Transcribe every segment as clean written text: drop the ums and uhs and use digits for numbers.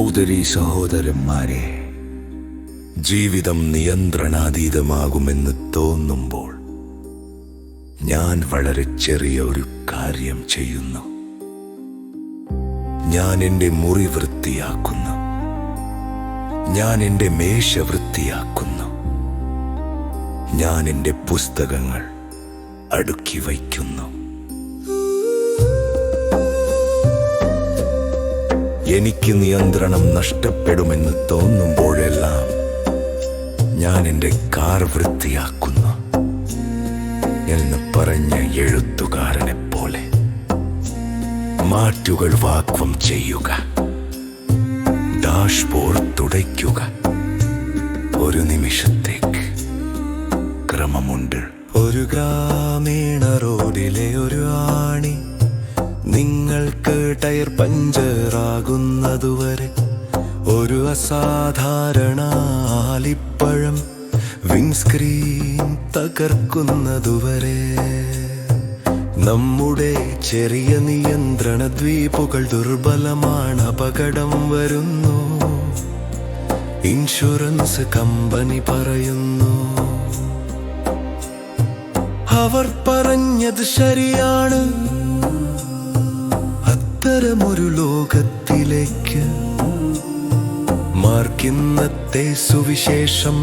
സഹോദരീ സഹോദരന്മാരെ, ജീവിതം നിയന്ത്രണാതീതമാകുമെന്ന് തോന്നുമ്പോൾ ഞാൻ വളരെ ചെറിയ ഒരു കാര്യം ചെയ്യുന്നു. ഞാൻ എൻ്റെ മുറി വൃത്തിയാക്കുന്നു. ഞാൻ എൻ്റെ മേശ വൃത്തിയാക്കുന്നു. ഞാൻ എൻ്റെ പുസ്തകങ്ങൾ അടുക്കി വയ്ക്കുന്നു. എനിക്ക് നിയന്ത്രണം നഷ്ടപ്പെടുമെന്ന് തോന്നുമ്പോഴെല്ലാം ഞാൻ എൻ്റെ കാർ വൃത്തിയാക്കുന്നു എന്ന് പറഞ്ഞ എഴുത്തുകാരനെ പോലെ മാറ്റുകൾ വാക്വം ചെയ്യുക, ഡാഷ്ബോർഡ് തുടയ്ക്കുക. ഒരു നിമിഷത്തേക്ക് ക്രമമുണ്ട്. ഒരു ഗ്രാമീണ റോഡിലെ ഒരു ആണി നിങ്ങൾക്ക് ടയർ പഞ്ചറാകുന്നതുവരെ, ഒരു അസാധാരണ ആലിപ്പഴം വിൻസ്ക്രീൻ തകർക്കുന്നതുവരെ, നമ്മുടെ ചെറിയ നിയന്ത്രണ ദ്വീപുകൾ ദുർബലമാണ്. അപകടം വരുന്നു, ഇൻഷുറൻസ് കമ്പനി പറയുന്നു. അവർ പറഞ്ഞത് ശരിയാണ്. അത്തരമൊരു ലോകത്തിലേക്ക് മാർക്കിന്നത്തെ സുവിശേഷം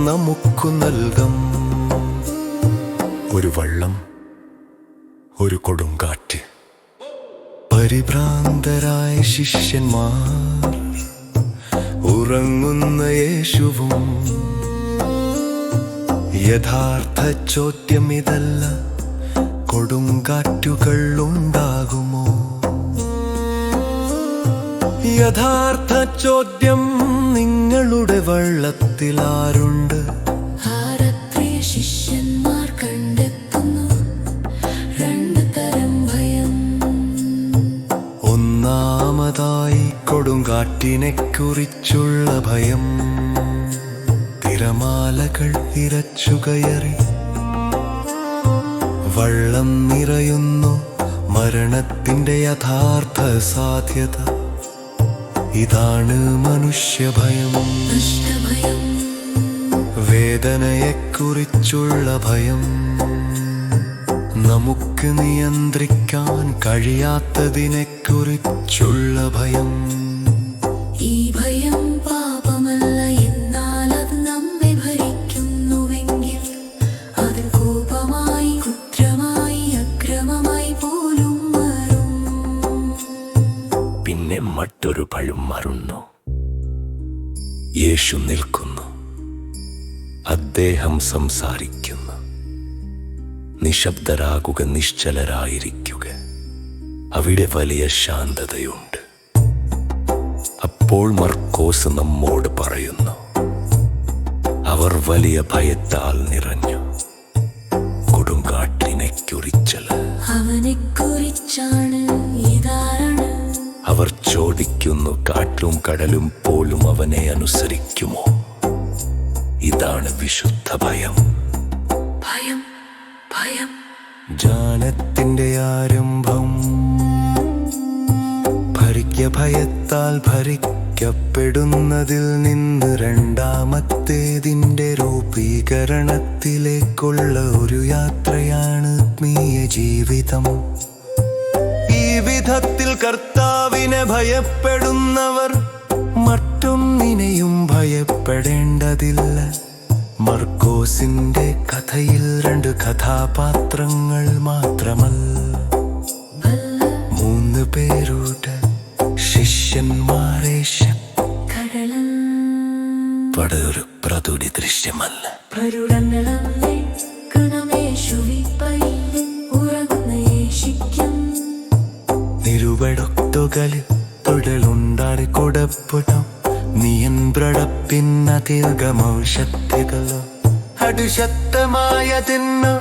നമുക്കു നൽകും. ഒരു വള്ളം, ഒരു കൊടുങ്കാറ്റ്, പരിഭ്രാന്തരായ ശിഷ്യന്മാർ, ഉറങ്ങുന്ന യേശുവും. യഥാർത്ഥ ചോദ്യം ഇതല്ല, കൊടുങ്കാറ്റുകൾ ഉണ്ടാകുമോ? യഥാർത്ഥ ചോദ്യം, നിങ്ങളുടെ വള്ളത്തിൽ ആരുണ്ട്? ശിഷ്യന്മാർ കണ്ടെത്തുന്നു രണ്ട് തരം ഭയം. ഒന്നാമതായി കൊടുങ്കാറ്റിനെ കുറിച്ചുള്ള ഭയം. തിരമാലകൾ ഇരച്ചുകയറി വള്ളം നിറയുന്നു. മരണത്തിന്റെ യഥാർത്ഥ സാധ്യത ഇതാണ് മനുഷ്യഭയം. വേദനയെക്കുറിച്ചുള്ള ഭയം. നമുക്ക് നിയന്ത്രിക്കാൻ കഴിയാത്തതിനെക്കുറിച്ചുള്ള ഭയം. ഈ ഭയം പാപമല്ല, എന്നാൽ അത് നമ്മെ ഭരിക്കുന്നുവെങ്കിൽ അത് കോപമായി, കുറ്റമായി, അക്രമമായി പോലും മാറും. പിന്നെ മറ്റൊരു ഭയം മാറുന്നു. യേശു നിൽക്കുന്നു. അദ്ദേഹം സംസാരിക്കുന്നു. നിശബ്ദരാകുക, നിശ്ചലരായിരിക്കുക. അവിടെ വലിയ ശാന്തതയുണ്ട്. അപ്പോൾ മർക്കോസ് നമ്മോട് പറയുന്നു, അവർ വലിയ ഭയത്താൽ നിറഞ്ഞു. കൊടുങ്കാറ്റിനെ കുറിച്ചല്ല, അവനെക്കുറിച്ചാണ്. ഇതാണ് അവർ ചോദിക്കുന്നു, കാറ്റും കടലും പോലും അവനെ അനുസരിക്കുമോ? ഇതാണ് വിശുദ്ധ ഭയം. ഭയം, ഭയം. ജ്ഞാനത്തിന്റെ ആരംഭം. ഭയത്താൽ ഭരിക്കപ്പെടുന്നതിൽ നിന്ന് രണ്ടാമത്തേതിന്റെ രൂപീകരണത്തിലേക്കുള്ള ഒരു യാത്രയാണ് ആത്മീയ ജീവിതം. ഈ വിധത്തിൽ കർത്താവിനെ ഭയപ്പെടുന്നവർ മറ്റൊന്നിനെയും ഭയപ്പെടേണ്ടതില്ല. മർക്കോസിന്റെ കഥയിൽ രണ്ട് കഥാപാത്രങ്ങൾ മാത്രമല്ല, 3 പേരുടെ ശിഷ്യന്മാരെ ഒരു പ്രതുടി ദൃശ്യമല്ല. നിരുവടൊത്തുകളിൽ തുടലുണ്ടാടി കൊടുപ്പിടും നിയന്ത്രണപ്പിന്നതിർഗമൗഷത്തികളോ അടുശക്തമായതിന്നു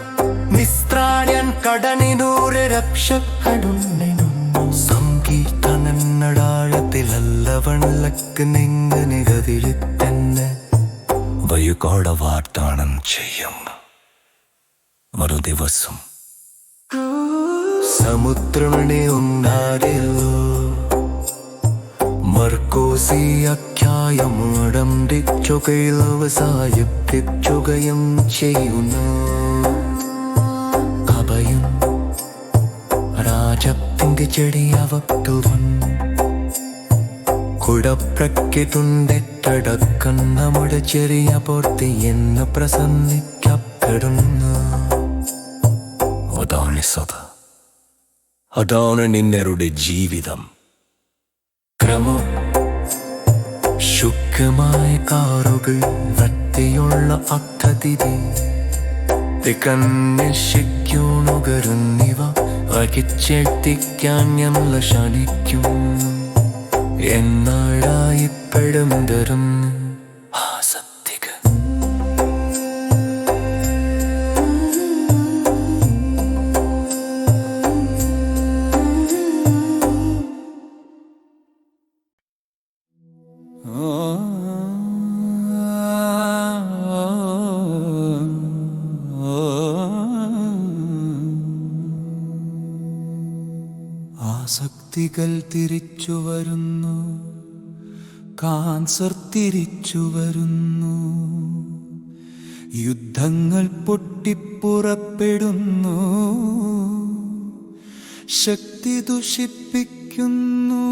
നിസ്ത്രാണ്യൻ കടനിനൂറ് രക്ഷപ്പെടുന്നു. സംഗീതനടാഴത്തിലല്ലവണ്ണക്ക് നിങ്ങനെ കതിരിത്തന്നെ വയുകോട വാഗ്ദാനം ചെയ്യുന്ന ഒരു ദിവസം സമുദ്രമണി ഉണ്ടാകില്ലോ. മർക്കോസി അധ്യായം ആരംഭിക്കുകയിൽ അവസാനിപ്പിക്കുകയും ചെയ്യുന്നു. അഭയം രാജത്തിന്റെ ചെടിയവട്ടു വന്നു കുടപ്രക്കിട്ടുണ്ടെട്ടടക്കം നമ്മുടെ ചെറിയ പൂർത്തി എന്ന് പ്രസംഗിക്കപ്പെടുന്നു. അതാണ് സദ, അതാണ് നിന്നരുടെ ജീവിതം. ക്രമം ശുദ്ധമായ കാറുകൾ, വൃത്തിയുള്ള അർത്ഥതിഥി, തികഞ്ഞിക്കുണുകരുന്നിവ അകിച്ചെത്തിക്കാൻ ഞങ്ങൾ ക്ഷണിക്കുന്നു. എന്നാഴായിപ്പെടും തരുന്നു ആസക്തിക. ആസക്തികൾ തിരിച്ചു വരുന്നു, കാൻസർ തിരിച്ചു വരുന്നു, യുദ്ധങ്ങൾ പൊട്ടിപ്പുറപ്പെടുന്നു, ശക്തി ദുഷിപ്പിക്കുന്നു.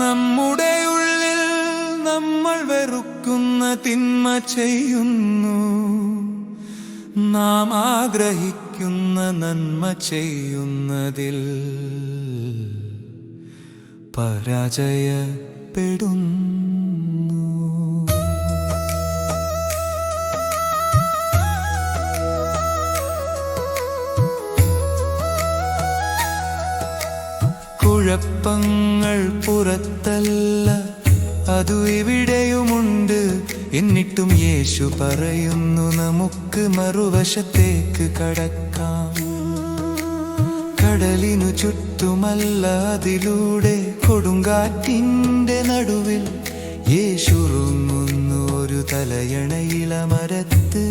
നമ്മുടെ ഉള്ളിൽ നമ്മൾ വെറുക്കുന്ന തിന്മ ചെയ്യുന്നു, നാം ആഗ്രഹിക്കുന്ന നന്മ ചെയ്യുന്നതിൽ പരാജയപ്പെടുന്നു. കുഴപ്പങ്ങൾ പുറത്തല്ല, അതു ഇവിടെയുമുണ്ട്. എന്നിട്ടും യേശു പറയുന്നു നമുക്ക് മറുവശത്തേക്ക് കടക്കാം. കടലിനു ചുറ്റുമല്ല, അതിലൂടെ കൊടുങ്കാറ്റിന്റെ നടുവിൽ യേശുറുങ്ങുന്നു ഒരു തലയണയിലമരത്ത്.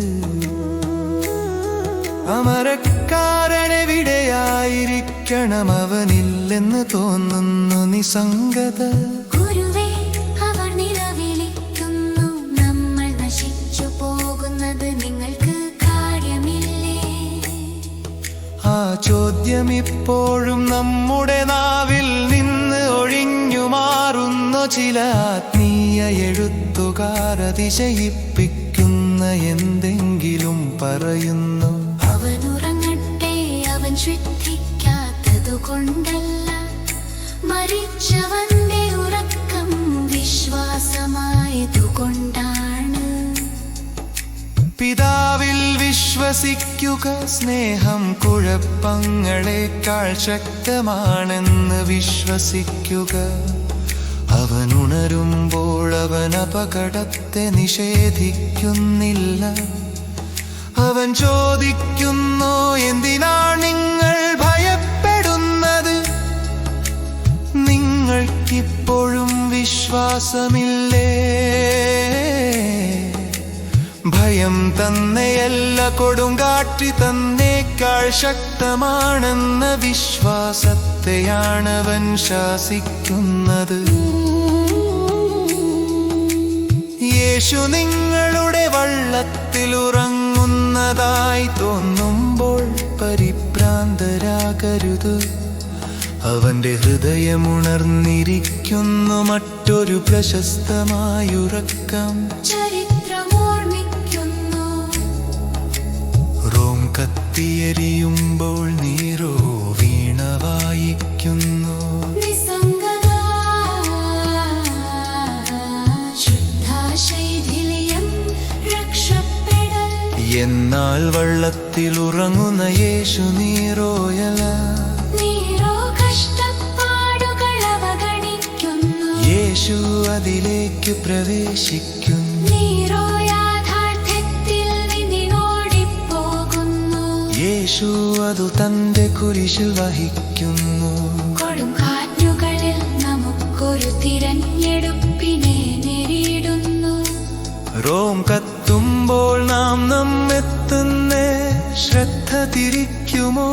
അമരക്കാരനെവിടെയായിരിക്കണം, അവനില്ലെന്ന് തോന്നുന്നു നിസ്സംഗത. ആ ചോദ്യം ഇപ്പോഴും നമ്മുടെ നാവിൽ നിന്ന് ഒഴിഞ്ഞു മാറുന്നു. ചില ആത്മീയ എഴുത്തുകാർ അതിശയിപ്പിക്കുന്ന എന്തെങ്കിലും പറയുന്നു. അവനുറങ്ങട്ടെ, അവൻ ശ്രദ്ധിക്കാത്തതുകൊണ്ടല്ല, മരിച്ചവന്റെ ഉറക്കം വിശ്വാസമായതുകൊണ്ടാണ്. പിതാവിൽ വിശ്വസിക്കുക, സ്നേഹം കുഴപ്പങ്ങളെക്കാൾ ശക്തമാണെന്ന് വിശ്വസിക്കുക. അവൻ ഉണരുമ്പോൾ അവൻ അപകടത്തെ നിഷേധിക്കുന്നില്ല. അവൻ ചോദിക്കുന്നു, എന്തിനാണ് നിങ്ങൾ ഭയപ്പെടുന്നത്? നിങ്ങൾക്കിപ്പോഴും വിശ്വാസമില്ലേ? ഭയം തന്നെയല്ല, കൊടുങ്കാറ്റ് തന്നേക്കാൾ ശക്തമാണെന്ന വിശ്വാസത്തെയാണവൻ ശാസിക്കുന്നത്. യേശു നിങ്ങളുടെ വള്ളത്തിൽ ഉറങ്ങുന്നതായി തോന്നുമ്പോൾ പരിഭ്രാന്തരാകരുത്. അവന്റെ ഹൃദയമുണർന്നിരിക്കുന്നു മറ്റൊരു പ്രശസ്തമായുറക്കം. റോം കത്തിയെരിയുമ്പോൾ നീരോ വീണ വായിക്കുന്നു. എന്നാൽ വള്ളത്തിൽ ഉറങ്ങുന്ന യേശു നീരോയല. യേശു അതിലേക്ക് പ്രവേശിക്കുന്നു. യേശു അതു തന്റെ കുരിശിൽ വഹിക്കുന്നു. കൊടുങ്കാറ്റുകളിൽ നമുക്കൊരു തിരഞ്ഞെടുപ്പിനെ നേരിടുന്നു. റോം കത്തുമ്പോൾ നാം നമ്മെത്തുന്നേ ശ്രദ്ധ തിരിക്കുമോ?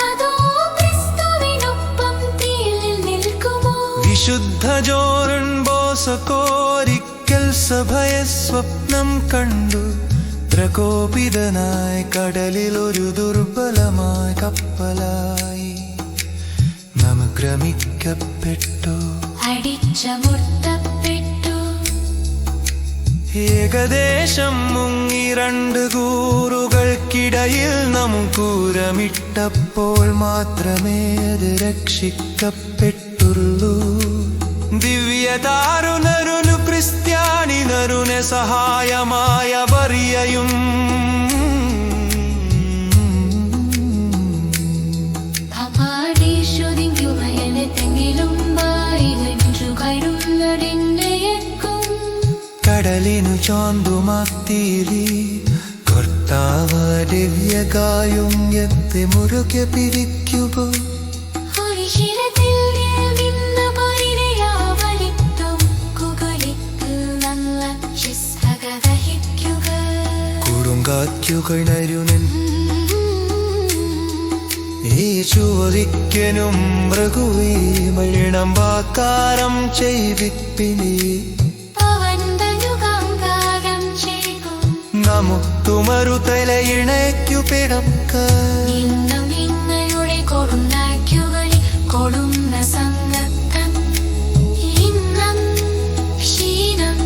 അതോ ക്രിസ്തുവിനൊപ്പം തീയിൽ നിൽക്കുമോ? വിശുദ്ധ ജോൺ ബോസ്കോരിക്കൽ സഭയെ സ്വപ്നം കണ്ടു. പ്രകോപിതനായി കടലിൽ ഒരു ദുർബലമായ കപ്പലായി നമക്രമിക്കപ്പെട്ടു, അടിച്ചമർത്തപ്പെട്ടു. ഏകദേശം മുങ്ങി 2 കൂറുകൾക്കിടയിൽ നമുക്കൂരമിട്ടപ്പോൾ മാത്രമേ അത് രക്ഷിക്കപ്പെട്ടുള്ളൂ. ദിവ്യതാരുനരുനു ക്രിസ്ത്യാനിനരുനെ സഹായമായ വറിയയും കടലിനു ചാന്തുമാത്തീരി കർത്താവ് ദിവ്യകായുണ്യത്തെ മുറുകെ പിടിക്കുക. കൊടുങ്കാറ്റുകണരുനൻ യേശുവരിക്കനും മൃഗുവീമണം വാക്കാരം ചെയ്വിപ്പിനി നമുക്കുമരു തലയിണയ്ക്കു പിടക്ക. കൊടുന്ന സംഗത്തം ഇന്നം ക്ഷീണം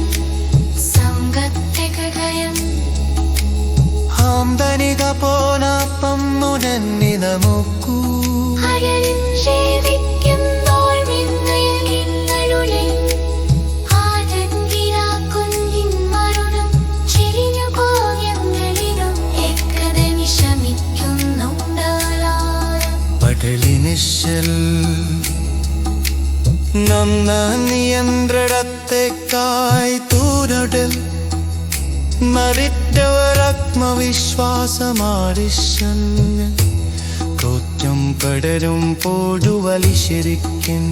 സംഗത്തകയം ആംദനിക പോനാപ്പം മുനന്നി നമുക്കൂ പടലിനിശൽ നന്ന നിയന്ത്രണത്തെക്കായി തൂരടൽ മറിറ്റവർ ആത്മവിശ്വാസമാരിശൻ കോറ്റം പടരും പോടുവലി ശരിക്കും